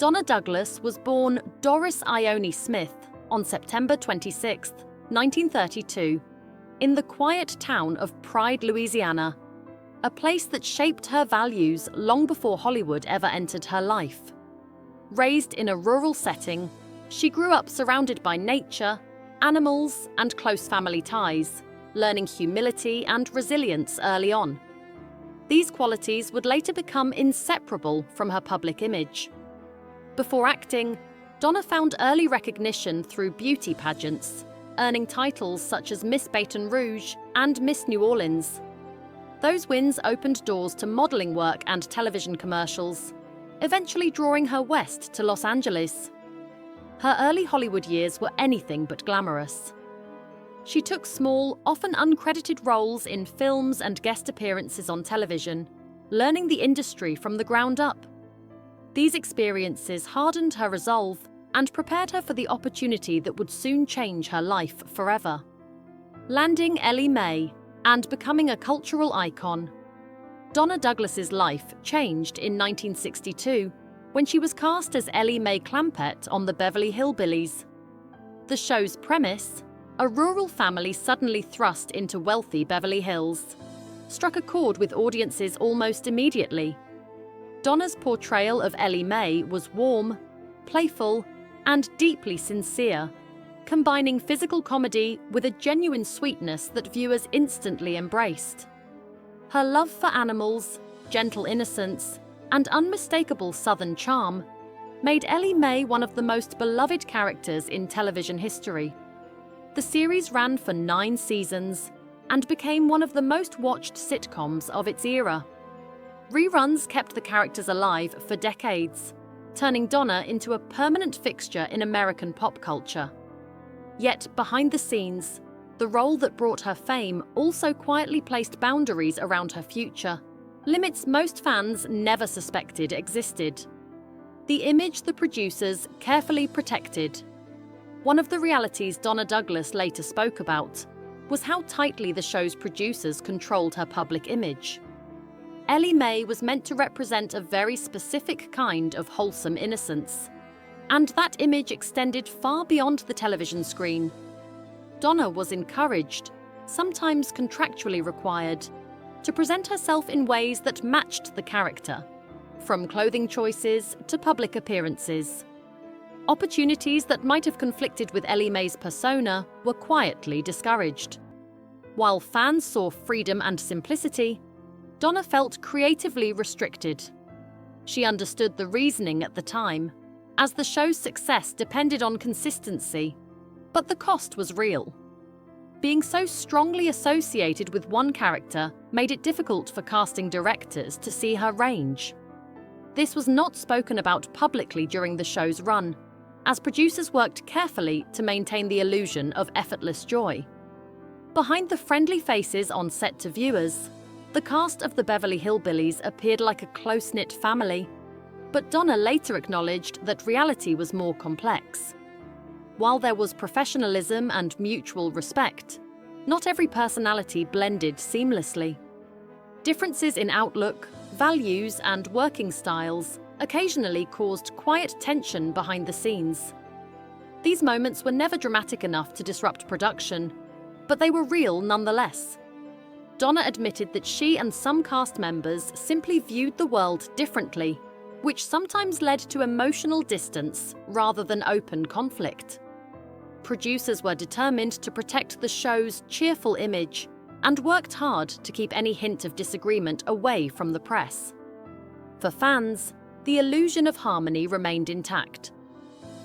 Donna Douglas was born Doris Ione Smith on September 26, 1932, in the quiet town of Pride, Louisiana, a place that shaped her values long before Hollywood ever entered her life. Raised in a rural setting, she grew up surrounded by nature, animals, and close family ties, learning humility and resilience early on. These qualities would later become inseparable from her public image. Before acting, Donna found early recognition through beauty pageants, earning titles such as Miss Baton Rouge and Miss New Orleans. Those wins opened doors to modeling work and television commercials, eventually drawing her west to Los Angeles. Her early Hollywood years were anything but glamorous. She took small, often uncredited roles in films and guest appearances on television, learning the industry from the ground up. These experiences hardened her resolve and prepared her for the opportunity that would soon change her life forever. Landing Elly May and becoming a cultural icon. Donna Douglas's life changed in 1962 when she was cast as Elly May Clampett on the Beverly Hillbillies. The show's premise, a rural family suddenly thrust into wealthy Beverly Hills, struck a chord with audiences almost immediately. Donna's portrayal of Elly May was warm, playful, and deeply sincere, combining physical comedy with a genuine sweetness that viewers instantly embraced. Her love for animals, gentle innocence, and unmistakable Southern charm made Elly May one of the most beloved characters in television history. The series ran for 9 seasons and became one of the most watched sitcoms of its era. Reruns kept the characters alive for decades, turning Donna into a permanent fixture in American pop culture. Yet, behind the scenes, the role that brought her fame also quietly placed boundaries around her future, limits most fans never suspected existed. The image the producers carefully protected. One of the realities Donna Douglas later spoke about was how tightly the show's producers controlled her public image. Elly May was meant to represent a very specific kind of wholesome innocence, and that image extended far beyond the television screen. Donna was encouraged, sometimes contractually required, to present herself in ways that matched the character, from clothing choices to public appearances. Opportunities that might have conflicted with Elly May's persona were quietly discouraged. While fans saw freedom and simplicity, Donna felt creatively restricted. She understood the reasoning at the time, as the show's success depended on consistency, but the cost was real. Being so strongly associated with one character made it difficult for casting directors to see her range. This was not spoken about publicly during the show's run, as producers worked carefully to maintain the illusion of effortless joy. Behind the friendly faces on set to viewers, the cast of the Beverly Hillbillies appeared like a close-knit family, but Donna later acknowledged that reality was more complex. While there was professionalism and mutual respect, not every personality blended seamlessly. Differences in outlook, values, and working styles occasionally caused quiet tension behind the scenes. These moments were never dramatic enough to disrupt production, but they were real nonetheless. Donna admitted that she and some cast members simply viewed the world differently, which sometimes led to emotional distance rather than open conflict. Producers were determined to protect the show's cheerful image and worked hard to keep any hint of disagreement away from the press. For fans, the illusion of harmony remained intact.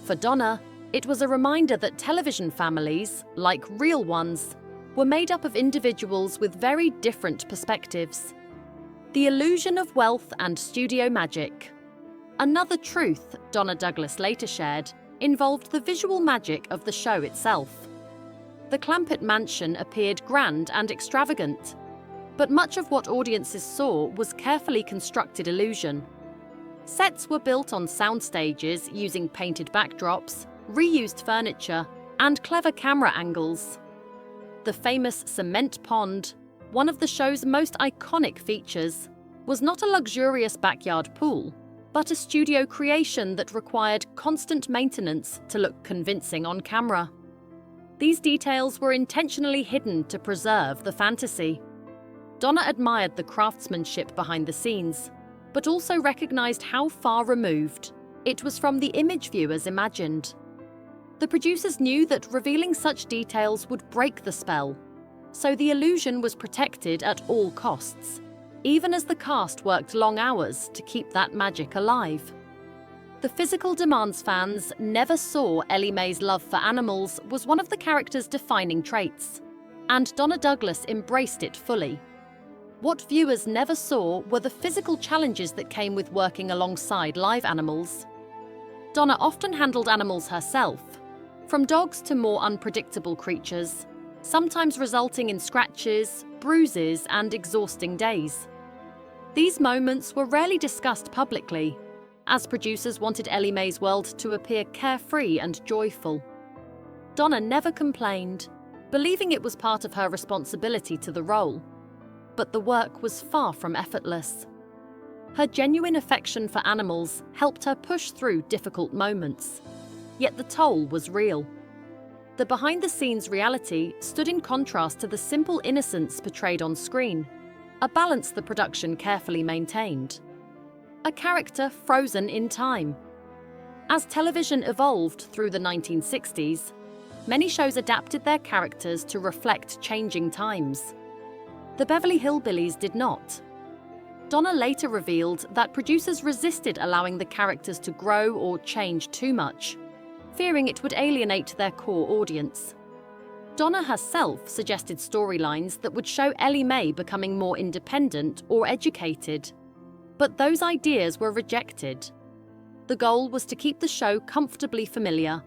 For Donna, it was a reminder that television families, like real ones, were made up of individuals with very different perspectives. The illusion of wealth and studio magic. Another truth Donna Douglas later shared involved the visual magic of the show itself. The Clampett mansion appeared grand and extravagant, but much of what audiences saw was carefully constructed illusion. Sets were built on sound stages using painted backdrops, reused furniture, and clever camera angles. The famous cement pond, one of the show's most iconic features, was not a luxurious backyard pool, but a studio creation that required constant maintenance to look convincing on camera. These details were intentionally hidden to preserve the fantasy. Donna admired the craftsmanship behind the scenes, but also recognized how far removed it was from the image viewers imagined. The producers knew that revealing such details would break the spell, so the illusion was protected at all costs, even as the cast worked long hours to keep that magic alive. The physical demands fans never saw Elly May's love for animals was one of the character's defining traits, and Donna Douglas embraced it fully. What viewers never saw were the physical challenges that came with working alongside live animals. Donna often handled animals herself, from dogs to more unpredictable creatures, sometimes resulting in scratches, bruises, and exhausting days. These moments were rarely discussed publicly, as producers wanted Elly May's world to appear carefree and joyful. Donna never complained, believing it was part of her responsibility to the role. But the work was far from effortless. Her genuine affection for animals helped her push through difficult moments. Yet the toll was real. The behind-the-scenes reality stood in contrast to the simple innocence portrayed on screen, a balance the production carefully maintained. A character frozen in time. As television evolved through the 1960s, many shows adapted their characters to reflect changing times. The Beverly Hillbillies did not. Donna later revealed that producers resisted allowing the characters to grow or change too much, fearing it would alienate their core audience. Donna herself suggested storylines that would show Elly May becoming more independent or educated, but those ideas were rejected. The goal was to keep the show comfortably familiar.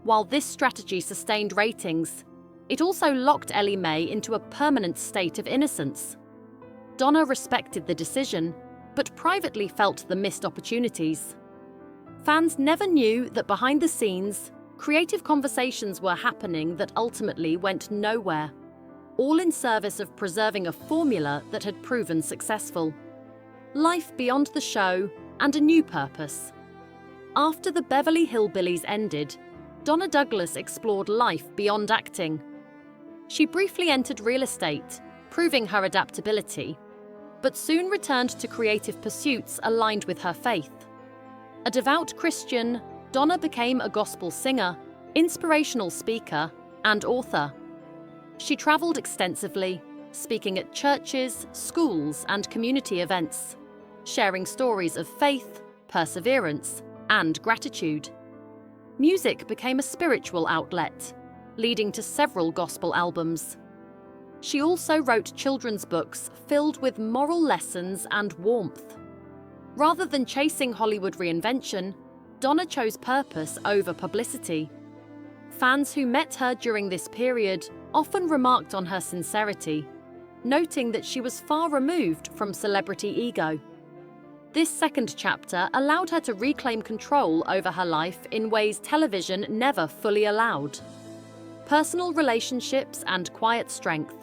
While this strategy sustained ratings, it also locked Elly May into a permanent state of innocence. Donna respected the decision, but privately felt the missed opportunities. Fans never knew that behind the scenes, creative conversations were happening that ultimately went nowhere, all in service of preserving a formula that had proven successful. Life beyond the show and a new purpose. After the Beverly Hillbillies ended, Donna Douglas explored life beyond acting. She briefly entered real estate, proving her adaptability, but soon returned to creative pursuits aligned with her faith. A devout Christian, Donna became a gospel singer, inspirational speaker, and author. She traveled extensively, speaking at churches, schools, and community events, sharing stories of faith, perseverance, and gratitude. Music became a spiritual outlet, leading to several gospel albums. She also wrote children's books filled with moral lessons and warmth. Rather than chasing Hollywood reinvention, Donna chose purpose over publicity. Fans who met her during this period often remarked on her sincerity, noting that she was far removed from celebrity ego. This second chapter allowed her to reclaim control over her life in ways television never fully allowed. Personal relationships and quiet strength.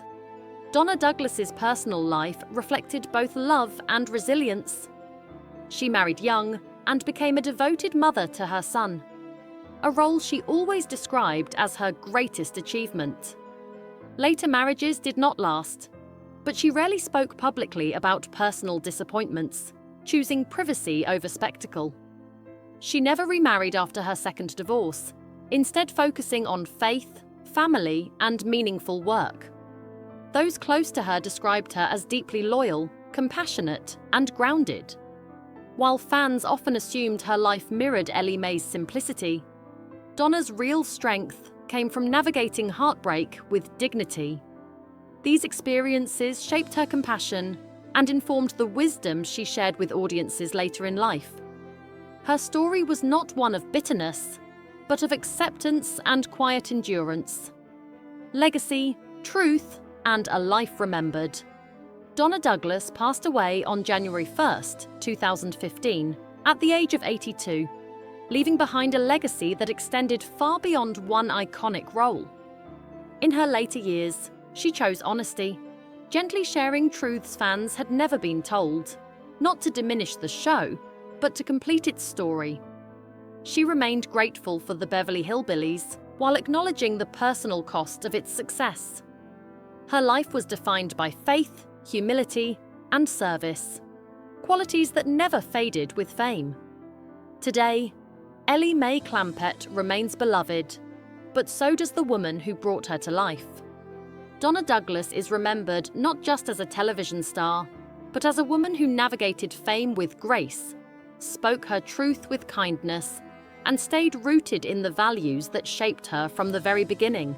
Donna Douglas's personal life reflected both love and resilience. She married young and became a devoted mother to her son, a role she always described as her greatest achievement. Later marriages did not last, but she rarely spoke publicly about personal disappointments, choosing privacy over spectacle. She never remarried after her second divorce, instead focusing on faith, family, and meaningful work. Those close to her described her as deeply loyal, compassionate, and grounded. While fans often assumed her life mirrored Elly May's simplicity, Donna's real strength came from navigating heartbreak with dignity. These experiences shaped her compassion and informed the wisdom she shared with audiences later in life. Her story was not one of bitterness, but of acceptance and quiet endurance. Legacy, truth, and a life remembered. Donna Douglas passed away on January 1st, 2015, at the age of 82, leaving behind a legacy that extended far beyond one iconic role. In her later years, she chose honesty, gently sharing truths fans had never been told, not to diminish the show, but to complete its story. She remained grateful for the Beverly Hillbillies while acknowledging the personal cost of its success. Her life was defined by faith, humility, and service, qualities that never faded with fame. Today, Elly May Clampett remains beloved, but so does the woman who brought her to life. Donna Douglas is remembered not just as a television star, but as a woman who navigated fame with grace, spoke her truth with kindness, and stayed rooted in the values that shaped her from the very beginning.